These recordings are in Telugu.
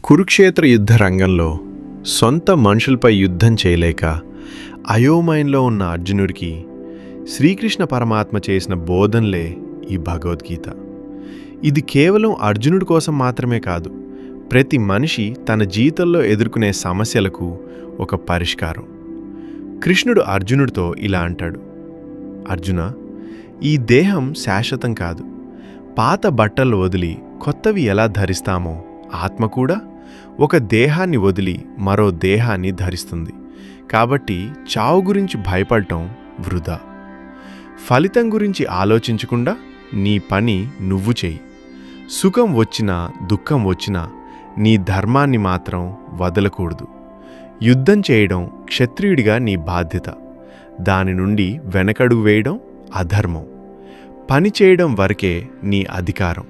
కురుక్షేత్ర యుద్ధ రంగంలో సొంత మనుషులపై యుద్ధం చేయలేక అయోమయంలో ఉన్న అర్జునుడికి శ్రీకృష్ణ పరమాత్మ చేసిన బోధనలే ఈ భగవద్గీత. ఇది కేవలం అర్జునుడి కోసం మాత్రమే కాదు, ప్రతి మనిషి తన జీవితంలో ఎదుర్కొనే సమస్యలకు ఒక పరిష్కారం. కృష్ణుడు అర్జునుడితో ఇలా అంటాడు: అర్జున, ఈ దేహం శాశ్వతం కాదు. పాత బట్టలు వదిలి కొత్తవి ఎలా ధరిస్తామో ఆత్మ కూడా ఒక దేహాన్ని వదిలి మరో దేహాన్ని ధరిస్తుంది. కాబట్టి చావు గురించి భయపడటం వృధా. ఫలితం గురించి ఆలోచించకుండా నీ పని నువ్వు చెయ్యి. సుఖం వచ్చినా దుఃఖం వచ్చినా నీ ధర్మాన్ని మాత్రం వదలకూడదు. యుద్ధం చేయడం క్షత్రియుడిగా నీ బాధ్యత. దాని నుండి వెనకడుగు వేయడం అధర్మం. పని చేయడం వరకే నీ అధికారం.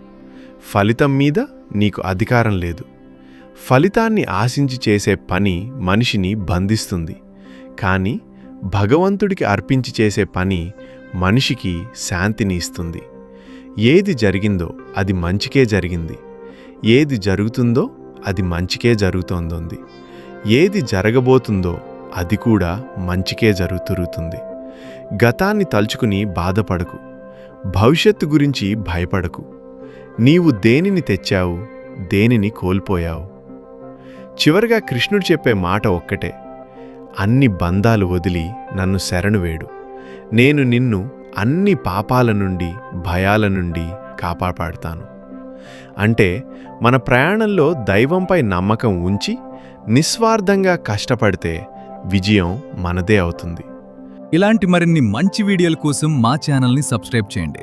ఫలితం మీద నీకు అధికారం లేదు. ఫలితాన్ని ఆశించి చేసే పని మనిషిని బంధిస్తుంది. కానీ భగవంతుడికి అర్పించి చేసే పని మనిషికి శాంతిని ఇస్తుంది. ఏది జరిగిందో అది మంచికే జరిగింది. ఏది జరుగుతుందో అది మంచికే జరుగుతోంది. ఏది జరగబోతుందో అది కూడా మంచికే జరుగుతుంది. గతాన్ని తలుచుకుని బాధపడకు. భవిష్యత్తు గురించి భయపడకు. నీవు దేనిని తెచ్చావు, దేనిని కోల్పోయావు. చివరిగా కృష్ణుడు చెప్పే మాట ఒక్కటే: అన్ని బంధాలు వదిలి నన్ను శరణు వేడు. నేను నిన్ను అన్ని పాపాల నుండి, భయాల నుండి కాపాడతాను. అంటే మన ప్రయాణంలో దైవంపై నమ్మకం ఉంచి నిస్వార్థంగా కష్టపడితే విజయం మనదే అవుతుంది. ఇలాంటి మరిన్ని మంచి వీడియోల కోసం మా ఛానల్ని సబ్స్క్రైబ్ చేయండి.